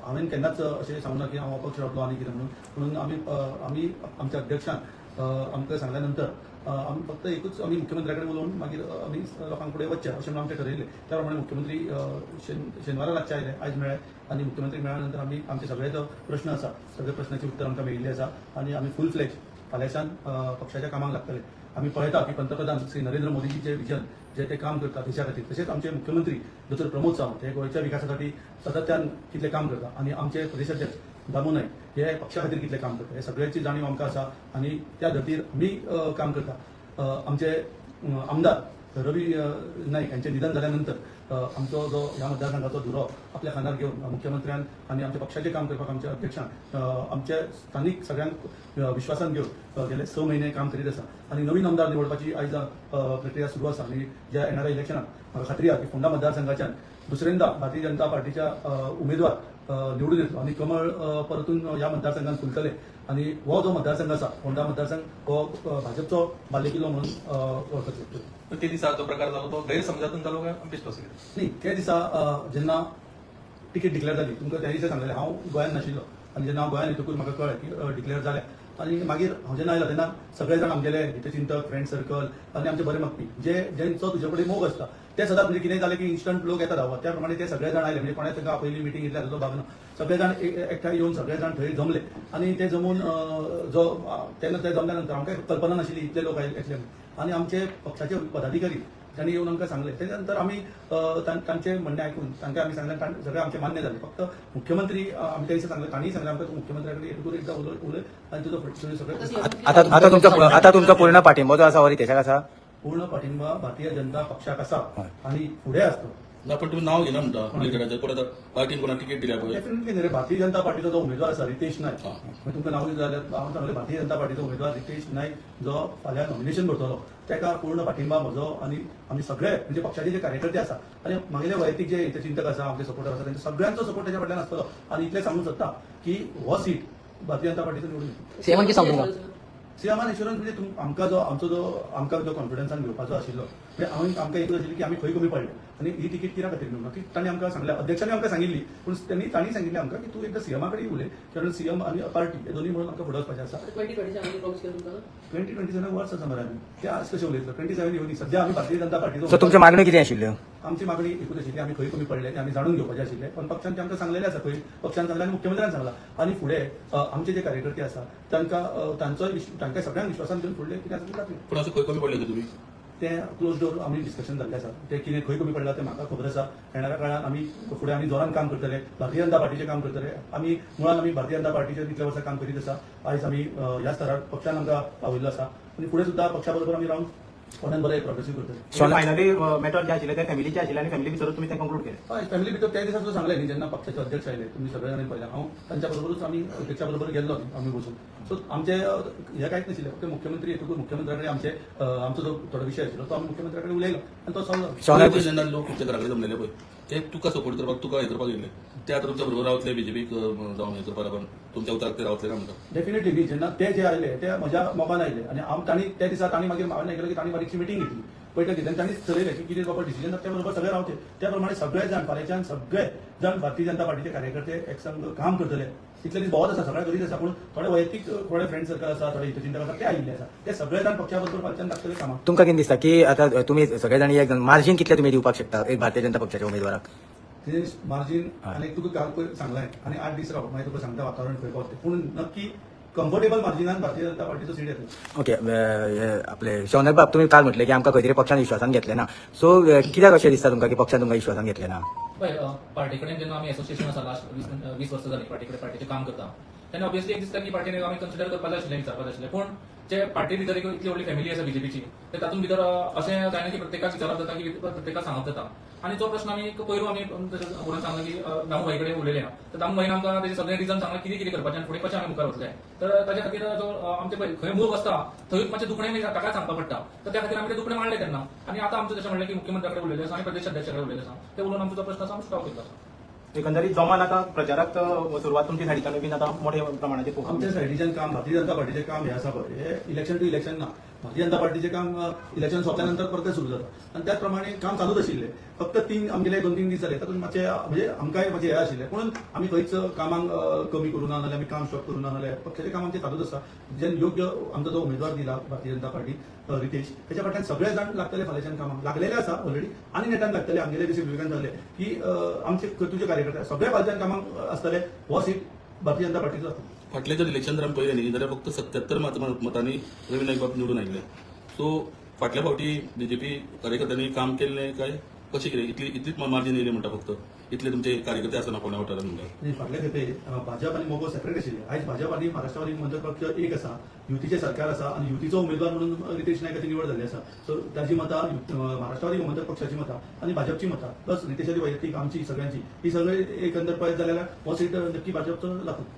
हांवें केन्नाच अशें सांगूना की हांव अपक्ष रावतलो आनी कितें म्हणून आमी आमच्या अध्यक्षान आमकां सांगल्या नंतर आमी फक्त एकूच आमी मुख्यमंत्र्या कडेन उलोवन मागीर आमी लोकांक फुडें वचचें अशें म्हणून आमचें ठरयिल्लें. त्या प्रमाणे मुख्यमंत्री शेनवारा रातचे आयले, आयज मेळ्ळे आनी मुख्यमंत्री मेळ्ळ्या नंतर आमी आमचे सगळे जो प्रश्न आसा सगळे प्रश्नाची उत्तर आमकां मेळिल्लीं आसा आनी आमी फूल फ्लेज फाल्यांच्यान पक्षाच्या कामाक लागतले. आमी पळयता की पंतप्रधान श्री नरेंद्र मोदीजी जे विजन जे ते काम करता देशा खातीर, तशेंच आमचे मुख्यमंत्री दोतोर प्रमोद सावंत हे गोंयच्या विकासा खातीर सातत्यान कितले काम करता आनी आमचे प्रदेशाध्यक्ष दामू नायक हे पक्षा खातीर कितले काम करता हे सगळ्यांची जाणीव आमकां आसा आनी त्या धर्तीर आमी काम करता. आमचे आमदार रवी नाईक यांचे निधन झाल्यानंतर आमचो जो ह्या मतदारसंघाचो धुरो आपल्या खांदार घेवन मुख्यमंत्र्यान आनी आमच्या पक्षाचें काम करपाक आमच्या अध्यक्षान आमच्या स्थानीक सगळ्यांक विश्वासान घेवन गेले 6 म्हयने काम करीत आसा आनी नवीन आमदार निवडपाची आयज प्रक्रिया सुरू आसा आनी ज्या येणाऱ्या इलेक्शनाक म्हाका खात्री आसा की फोंडा मतदारसंघाच्यान दुसऱ्यांदा भारतीय जनता पार्टीच्या उमेदवार निवडून येतलो आनी कमळ परतून ह्या मतदारसंघात फुलतले आनी हो जो मतदारसंघ आसा फोंडा मतदारसंघ हो भाजपचो बालेकिल्लो म्हणून वळखतलो. पण ते दिसा जो प्रकार जालो तो गैरसमजातून जालो काय विश्वास न्ही त्या दिसा जेन्ना टिकेट डिक्लेअर जाली तुमकां त्या दिसा सांगलेलें हांव गोंयांत नाशिल्लो आनी जेन्ना हांव गोंयांत येतकूच म्हाका कळ्ळें की डिक्लेअर जालें आनी मागीर हांव जेन्ना आयलो तेन्ना सगळे जाण आमगेले हितचिंतक फ्रेंड सर्कल आनी आमचे बरे मागपी जेंचो तुजे कडेन मोग आसता ते सदांच म्हणजे कितें जालें की इन्स्टंट लोक येता धांवत त्या प्रमाणे ते सगळे जाण आयले म्हणजे कोणें तांकां पयली मिटींग घेतल्या हाजो भाग ना. सगळे जाण एकठांय येवन सगळे जाण थंय जमले आनी ते जमून जो तेन्ना ते जमल्या नंतर आमकां कल्पना नाशिल्ली इतले लोक येतले म्हणून आनी आमचे पक्षाचे पदाधिकारी त्यांनी येवन आमकां सांगले. तेच्या नंतर आमी तांचे म्हणणें आयकून तांकां आमी सांगलें सगळें आमचें मान्य जालें. फक्त मुख्यमंत्री आमी त्या दिसा सांगलें तांणी सांगलें आमकां मुख्यमंत्र्या कडेन एकदा उलय आनी तुजो सगळें आता तुमचा पूर्ण पाठिंबा जो आसा हो रितेशाक आसा. पूर्ण पाठिंबा भारतीय जनता पक्षाक आसा आनी फुडें आसतो. ना पण तुम्ही नाव घेना म्हणटा पलीकडेचे परत पार्टीन कोणा तिकीट दिल्या पळय डेफिनेटली न्ही रे भारतीय जनता पार्टीचो जो उमेदवार आसा रितेश नायक तुमकां नांव जाल्यार हांव सांगलें भारतीय जनता पार्टीचो उमेदवार रितेश नायक जो फाल्यां नॉमिनेशन करतलो तेका पूर्ण पाठिंबा म्हजो आनी आमी सगळे म्हणजे पक्षाचे जे कार्यकर्ते आसा आनी मागीले वैयक्तीक जे चिंतक आसा आमचे सपोर्टर आसा तांचे सगळ्यांचो सपोर्ट तेच्या फाटल्यान आसतलो आनी इतलें सांगूंक सोदता की हो सीट भारतीय जनता पार्टीचो निवडून सीएमान कितें सांगूंक सीएमान इन्शुरन्स म्हणजे आमकां जो कॉन्फिडन्सान घेवपाचो आशिल्लो म्हणजे आमकां एकूच आशिल्ली की आमी खंय कमी पडले आनी ही तिकीट कित्या खातीर घेवना की तांणी आमकां सांगल्या अध्यक्षांनी आमकां सांगिल्ली पूण तांणी सांगिल्लें आमकां की तूं एकदां सीएमा कडेन उलय कारण सीएम आनी पार्टी हे दोनी म्हणून आमकां फुडें वचपाचें आसा. 2027 वर्स आसा मरे आमी ते आज कशें उलयतलो 27 येवनी सध्या आमी भारतीय जनता पार्टीचो तुमची मागणी कितें आशिल्ल्यो. आमची मागणी एकूच आशिल्ली आमी खंय कमी पडले ते आमी जाणून घेवपाचें आशिल्लें पण पक्षान ते आमकां सांगलेलें आसा खंय पक्षान सांगलें आनी मुख्यमंत्र्यान सांगलां आनी फुडें आमचे जे कार्यकर्ते आसा तांकां सगळ्यांक विश्वासान घेवन फुडलें कितें आसा जातलें. पण असं खंय कमी पडले तुम्ही ते क्लोज डोर आमी डिस्कशन जाल्लें आसा ते कितें खंय कमी पडला ते म्हाका खबर आसा. येणाऱ्या काळात आमी फुडें आमी जोरान काम करतले भारतीय जनता पार्टीचें काम करतले. आमी मुळात आमी भारतीय जनता पार्टीचें इतल्या वर्सां काम करीत आसा. आयज आमी ह्या स्तरार पक्षान आमकां पावयल्लो आसा आनी फुडें सुद्दां पक्षा बरोबर आमी रावन कोणान बरें प्रोग्रेसीव करतले. फायनली मॅटर जे आशिल्ले ते फॅमिलीचे आशिल्ले आनी फॅमिली भितर तुमी ते कंक्लूड केले. हय फॅमिली भितर त्या दिसा सांगलें न्ही जेन्ना पक्षाचे अध्यक्ष आयले तुमी सगळे जाणांनी पळयलें हांव तांच्या बरोबरूच आमी अध्यक्षा बरोबर गेल्लो आमी बसून सो आमचे हे कांयच नाशिल्लें फक्त मुख्यमंत्री येतकूच मुख्यमंत्र्या कडेन आमचो जो थोडो विशय आशिल्लो तो आमी मुख्यमंत्र्या कडेन उलयलो आनी तो सॉल्व जेन्ना लोक तुमच्या घरा कडेन जमलेले पळय ते तुका सपोर्ट करपाक तुका हे करपाक येयले ते आतां तुमच्या बरोबर रावतले बीजेपीक जावन हे करपाक लागून तुमच्या उतराक ते रावतले ना म्हणटा. डेफिनेटली न्ही जेन्ना ते जे आयले ते म्हज्या मोगान आयले आनी तांणी त्या दिसा तांणी मागीर हांवें आयकलें की तांणी बारीकशी मिटींग घेतली बैठक घेतली आनी तांणी ठरयलें की कितें बाबा डिसिजन त्या बरोबर सगळे रावचे त्या प्रमाणे सगळे जाण फाल्यांच्यान सगळे जाण भारतीय जनता पार्टीचे कार्यकर्ते एकसंग काम करतले. इतले दीस भोंवत आसा सगळ्या करीत आसा पूण थोडे वैयक्तीक थोडे फ्रेंड सर्कल आसा थोडे हितचिंतक आसा ते आयिल्ले आसा ते सगळे जाण पक्षा बरोबर फाल्यांच्यान लागतले कामाक. तुमकां कितें दिसता की आतां तुमी सगळे जाण एक मार्जिन कितलें तुमी दिवपाक शकता एक भारतीय जनता पक्षाच्या उमेदवाराक. मार्जिन आनी तुका काल पयर सांगलें आनी 8 दीस राव मागीर तुका सांगता वातावरण खंय पावता पूण नक्की कम्फर्टेबल मार्जिनान भारतीय जनता पार्टीचो सीट येतलो. ओके आपले शौनक बाब तुमी काल म्हटलें की आमकां खंय तरी पक्षान विश्वासान घेतले ना सो कित्याक अशें दिसता तुमकां की पक्षान तुमकां विश्वासान घेतले ना. पळय पार्टी कडेन जेन्ना आमी एसोसिएशन आसा लास्ट 20 वर्सां जाली पार्टी कडेन पार्टीचें काम करता तेन्ना ऑब्वियसली एक दिसता की पार्टीने आमी कन्सिडर करपाक जाय आशिल्लें विचारपाक जाय आशिल्लें पूण जे पार्टी भितर इतली व्हडली फॅमिली आसा बीजेपीची तर तातूंत भितर अशें जायना की प्रत्येकाक विचारप जाता की प्रत्येकाक सांगप जाता आनी जो प्रश्न आमी पयरू आमी म्हणून सांगला की दामू भाई कडेन उलयले तर दामू भाईन आमकां तेजे सगळे रिजन सांगला कितें कितें करपाचें आनी फुडें कशें आमी मुखार वतले तर ताच्या खातीर जो आमचे खंय मूग आसता थंयूच मातशें दुखणें ताका सांगपाक पडटा तर त्या खातीर आमी ते दुखणें मांडलें तेन्ना आनी आतां आमचें जशें म्हणलें की मुख्यमंत्र्या कडेन उलयले आसा आनी प्रदेश अध्यक्षा कडेन उलयले आसा ते उलोवन आमचो जो प्रश्न आसा आमी स्टॉप केल्लो आसा. एकंदरीत जोमान आता प्रचाराक सुरवात तुमच्या सायडीच्यान बीन आता मोठ्या प्रमाणाचेर आमच्या सायडीच्यान काम भारतीय जनता पार्टीचें काम हें आसा पळय हें इलेक्शन टू इलेक्शन ना भारतीय जनता पार्टीचे काम इलेक्शन सोंपल्यानंतर परत सुरू जाता आणि त्याच प्रमाणे काम चालूच आशिल्ले फक्त आमगेले 2-3 दीस जाले तातूंत मातशें म्हणजे आमकांय मातशें हें आशिल्लें म्हणून आमी खंयच कामांक कमी करूं ना नाजाल्यार आमी काम स्टॉप करूं ना नाजाल्यार पक्षाचें काम आमचें चालूच आसा जेन्ना योग्य आमचो जो उमेदवार दिला भारतीय जनता पार्टी रितेश त्याच्या फाटल्यान सगळे जाण लागतले फाल्यांच्यान कामाक लागलेले आसा ऑलरेडी आनी नेटान लागतले आमगेले जशें विवेकान जाले की आमचे तुजे कार्यकर्ते सगळे फाल्यांच्यान कामाक आसतले हो सीट भारतीय जनता पार्टीचो आसा फाटले जर इलेक्शन जर आमी पळयलें न्ही जाल्यार फक्त 77 मतांनी रवी नाईक बाब निवडून आयिल्ले सो फाटल्या फावटी बीजेपी कार्यकर्त्यांनी काम केल्लें काय कशें कितें इतलीच मार्जीन येयली म्हणटा फक्त इतले तुमचे कार्यकर्ते आसना फोंड्या वाठारांत म्हणटा आणि फाटल्या खेपे भाजप आणि मोगो सेपरेट आशिल्ले आयज भाजप आणि महाराष्ट्रवादी मंत्र पक्ष एक आसा युतीचे सरकार आसा आणि युतीचो उमेदवार म्हणून रितेश नायकाची निवड झाली आसा सो ताची मतां महाराष्ट्रवादी मंत्र पक्षाची मतां आणि भाजपची मतां प्लस रितेशाची वैयक्तीक आमची सगळ्यांची ही सगळे एकंदर पळयत जाल्यार हो सीट नक्की भाजपचो लागतो